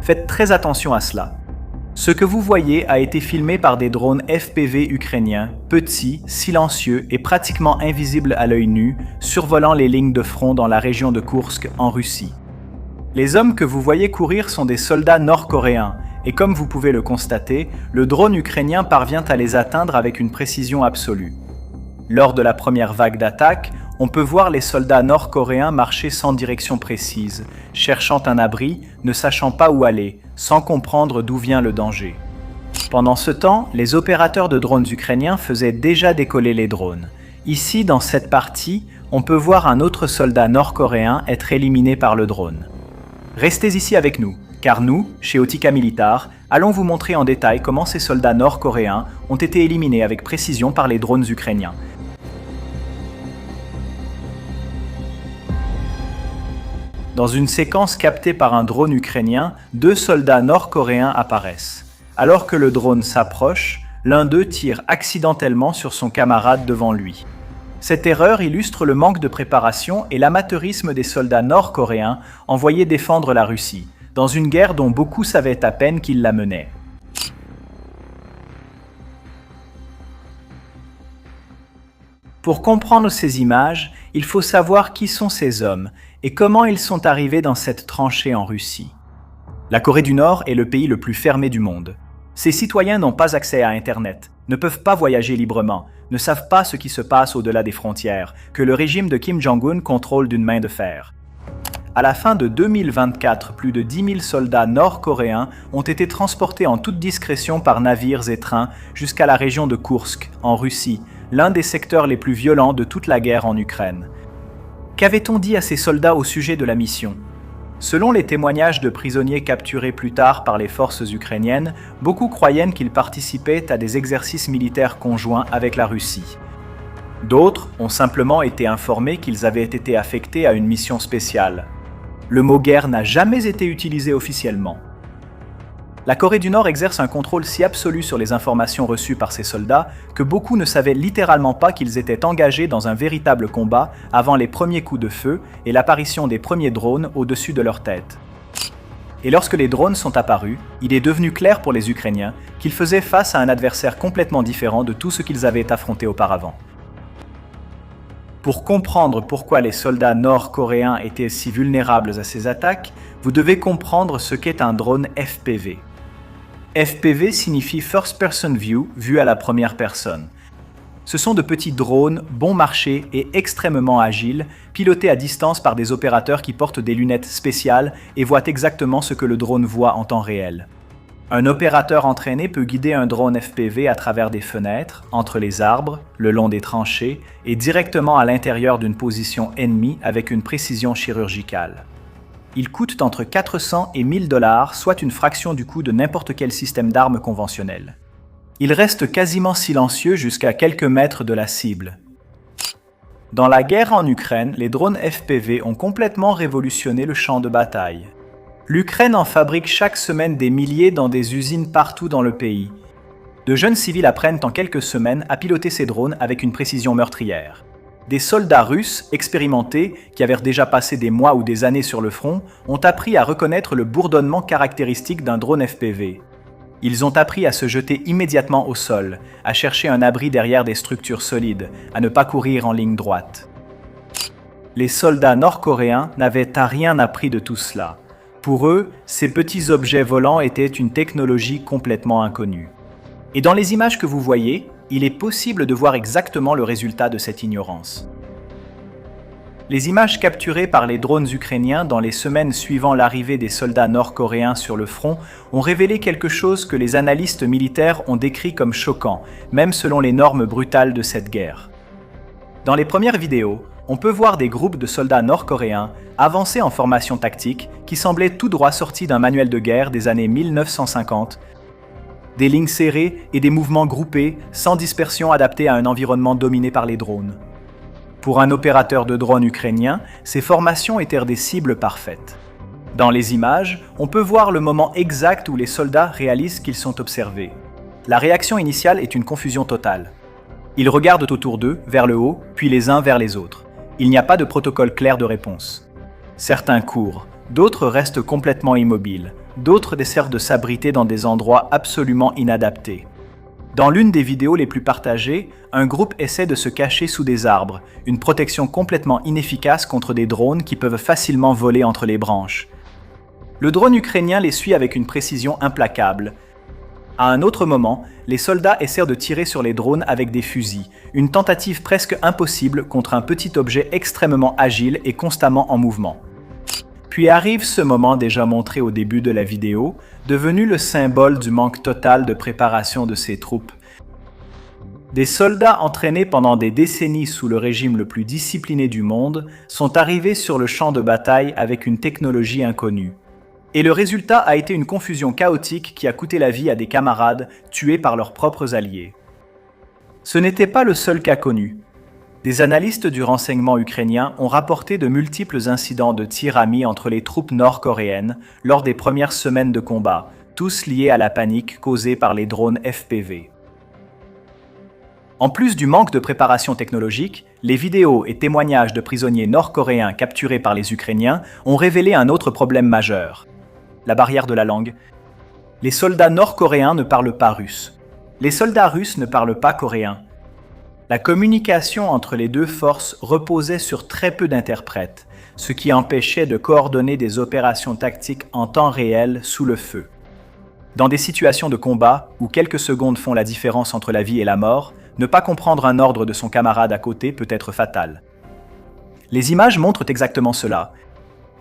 Faites très attention à cela. Ce que vous voyez a été filmé par des drones FPV ukrainiens, petits, silencieux et pratiquement invisibles à l'œil nu, survolant les lignes de front dans la région de Koursk, en Russie. Les hommes que vous voyez courir sont des soldats nord-coréens, et comme vous pouvez le constater, le drone ukrainien parvient à les atteindre avec une précision absolue. Lors de la première vague d'attaque, on peut voir les soldats nord-coréens marcher sans direction précise, cherchant un abri, ne sachant pas où aller, sans comprendre d'où vient le danger. Pendant ce temps, les opérateurs de drones ukrainiens faisaient déjà décoller les drones. Ici, dans cette partie, on peut voir un autre soldat nord-coréen être éliminé par le drone. Restez ici avec nous, car nous, chez Autica Militar, allons vous montrer en détail comment ces soldats nord-coréens ont été éliminés avec précision par les drones ukrainiens. Dans une séquence captée par un drone ukrainien, 2 soldats nord-coréens apparaissent. Alors que le drone s'approche, l'un d'eux tire accidentellement sur son camarade devant lui. Cette erreur illustre le manque de préparation et l'amateurisme des soldats nord-coréens envoyés défendre la Russie, dans une guerre dont beaucoup savaient à peine qu'ils la menaient. Pour comprendre ces images, il faut savoir qui sont ces hommes et comment ils sont arrivés dans cette tranchée en Russie. La Corée du Nord est le pays le plus fermé du monde. Ses citoyens n'ont pas accès à Internet, ne peuvent pas voyager librement, ne savent pas ce qui se passe au-delà des frontières, que le régime de Kim Jong-un contrôle d'une main de fer. À la fin de 2024, plus de 10 000 soldats nord-coréens ont été transportés en toute discrétion par navires et trains jusqu'à la région de Koursk, en Russie, l'un des secteurs les plus violents de toute la guerre en Ukraine. Qu'avait-on dit à ces soldats au sujet de la mission ? Selon les témoignages de prisonniers capturés plus tard par les forces ukrainiennes, beaucoup croyaient qu'ils participaient à des exercices militaires conjoints avec la Russie. D'autres ont simplement été informés qu'ils avaient été affectés à une mission spéciale. Le mot guerre n'a jamais été utilisé officiellement. La Corée du Nord exerce un contrôle si absolu sur les informations reçues par ces soldats que beaucoup ne savaient littéralement pas qu'ils étaient engagés dans un véritable combat avant les premiers coups de feu et l'apparition des premiers drones au-dessus de leur tête. Et lorsque les drones sont apparus, il est devenu clair pour les Ukrainiens qu'ils faisaient face à un adversaire complètement différent de tout ce qu'ils avaient affronté auparavant. Pour comprendre pourquoi les soldats nord-coréens étaient si vulnérables à ces attaques, vous devez comprendre ce qu'est un drone FPV. FPV signifie First Person View, vue à la première personne. Ce sont de petits drones, bon marché et extrêmement agiles, pilotés à distance par des opérateurs qui portent des lunettes spéciales et voient exactement ce que le drone voit en temps réel. Un opérateur entraîné peut guider un drone FPV à travers des fenêtres, entre les arbres, le long des tranchées et directement à l'intérieur d'une position ennemie avec une précision chirurgicale. Il coûte entre 400 et 1000 $, soit une fraction du coût de n'importe quel système d'armes conventionnel. Il reste quasiment silencieux jusqu'à quelques mètres de la cible. Dans la guerre en Ukraine, les drones FPV ont complètement révolutionné le champ de bataille. L'Ukraine en fabrique chaque semaine des milliers dans des usines partout dans le pays. De jeunes civils apprennent en quelques semaines à piloter ces drones avec une précision meurtrière. Des soldats russes expérimentés, qui avaient déjà passé des mois ou des années sur le front, ont appris à reconnaître le bourdonnement caractéristique d'un drone FPV. Ils ont appris à se jeter immédiatement au sol, à chercher un abri derrière des structures solides, à ne pas courir en ligne droite. Les soldats nord-coréens n'avaient rien appris de tout cela. Pour eux, ces petits objets volants étaient une technologie complètement inconnue. Et dans les images que vous voyez, il est possible de voir exactement le résultat de cette ignorance. Les images capturées par les drones ukrainiens dans les semaines suivant l'arrivée des soldats nord-coréens sur le front ont révélé quelque chose que les analystes militaires ont décrit comme choquant, même selon les normes brutales de cette guerre. Dans les premières vidéos, on peut voir des groupes de soldats nord-coréens avancés en formation tactique qui semblaient tout droit sortis d'un manuel de guerre des années 1950, des lignes serrées et des mouvements groupés sans dispersion adaptés à un environnement dominé par les drones. Pour un opérateur de drone ukrainien, ces formations étaient des cibles parfaites. Dans les images, on peut voir le moment exact où les soldats réalisent qu'ils sont observés. La réaction initiale est une confusion totale. Ils regardent autour d'eux, vers le haut, puis les uns vers les autres. Il n'y a pas de protocole clair de réponse. Certains courent, d'autres restent complètement immobiles, D'autres desservent de s'abriter dans des endroits absolument inadaptés. Dans l'une des vidéos les plus partagées, un groupe essaie de se cacher sous des arbres, une protection complètement inefficace contre des drones qui peuvent facilement voler entre les branches. Le drone ukrainien les suit avec une précision implacable. À un autre moment, les soldats essaient de tirer sur les drones avec des fusils, une tentative presque impossible contre un petit objet extrêmement agile et constamment en mouvement. Puis arrive ce moment déjà montré au début de la vidéo, devenu le symbole du manque total de préparation de ces troupes. Des soldats entraînés pendant des décennies sous le régime le plus discipliné du monde sont arrivés sur le champ de bataille avec une technologie inconnue. Et le résultat a été une confusion chaotique qui a coûté la vie à des camarades tués par leurs propres alliés. Ce n'était pas le seul cas connu. Des analystes du renseignement ukrainien ont rapporté de multiples incidents de tirs amis entre les troupes nord-coréennes lors des premières semaines de combat, tous liés à la panique causée par les drones FPV. En plus du manque de préparation technologique, les vidéos et témoignages de prisonniers nord-coréens capturés par les Ukrainiens ont révélé un autre problème majeur: la barrière de la langue. Les soldats nord-coréens ne parlent pas russe. Les soldats russes ne parlent pas coréen. La communication entre les deux forces reposait sur très peu d'interprètes, ce qui empêchait de coordonner des opérations tactiques en temps réel sous le feu. Dans des situations de combat où quelques secondes font la différence entre la vie et la mort, ne pas comprendre un ordre de son camarade à côté peut être fatal. Les images montrent exactement cela.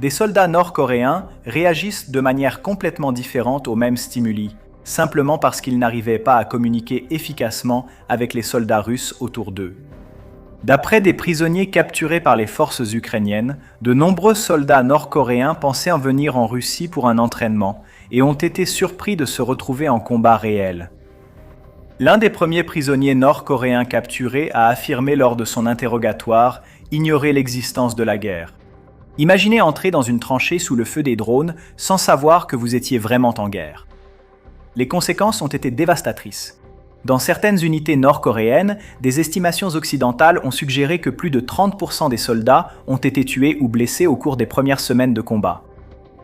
Des soldats nord-coréens réagissent de manière complètement différente aux mêmes stimuli, simplement parce qu'ils n'arrivaient pas à communiquer efficacement avec les soldats russes autour d'eux. D'après des prisonniers capturés par les forces ukrainiennes, de nombreux soldats nord-coréens pensaient en venir en Russie pour un entraînement et ont été surpris de se retrouver en combat réel. L'un des premiers prisonniers nord-coréens capturés a affirmé lors de son interrogatoire ignorer l'existence de la guerre. Imaginez entrer dans une tranchée sous le feu des drones sans savoir que vous étiez vraiment en guerre. Les conséquences ont été dévastatrices. Dans certaines unités nord-coréennes, des estimations occidentales ont suggéré que plus de 30% des soldats ont été tués ou blessés au cours des premières semaines de combat.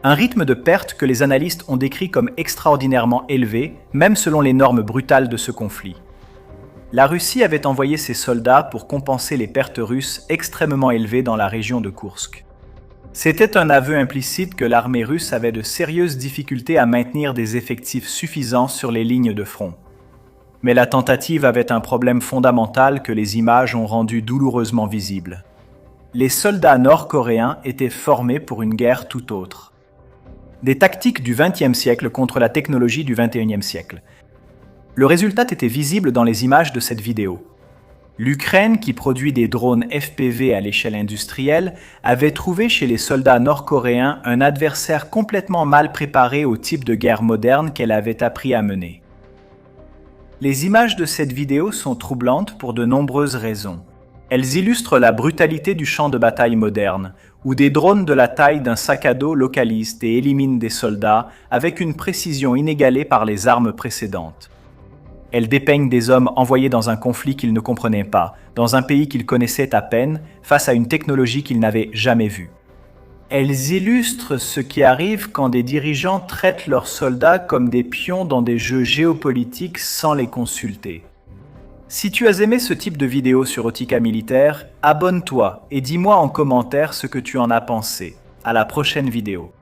Un rythme de perte que les analystes ont décrit comme extraordinairement élevé, même selon les normes brutales de ce conflit. La Russie avait envoyé ses soldats pour compenser les pertes russes extrêmement élevées dans la région de Koursk. C'était un aveu implicite que l'armée russe avait de sérieuses difficultés à maintenir des effectifs suffisants sur les lignes de front. Mais la tentative avait un problème fondamental que les images ont rendu douloureusement visible. Les soldats nord-coréens étaient formés pour une guerre tout autre. Des tactiques du XXe siècle contre la technologie du XXIe siècle. Le résultat était visible dans les images de cette vidéo. L'Ukraine, qui produit des drones FPV à l'échelle industrielle, avait trouvé chez les soldats nord-coréens un adversaire complètement mal préparé au type de guerre moderne qu'elle avait appris à mener. Les images de cette vidéo sont troublantes pour de nombreuses raisons. Elles illustrent la brutalité du champ de bataille moderne, où des drones de la taille d'un sac à dos localisent et éliminent des soldats avec une précision inégalée par les armes précédentes. Elles dépeignent des hommes envoyés dans un conflit qu'ils ne comprenaient pas, dans un pays qu'ils connaissaient à peine, face à une technologie qu'ils n'avaient jamais vue. Elles illustrent ce qui arrive quand des dirigeants traitent leurs soldats comme des pions dans des jeux géopolitiques sans les consulter. Si tu as aimé ce type de vidéo sur Otica Militaire, abonne-toi et dis-moi en commentaire ce que tu en as pensé. À la prochaine vidéo.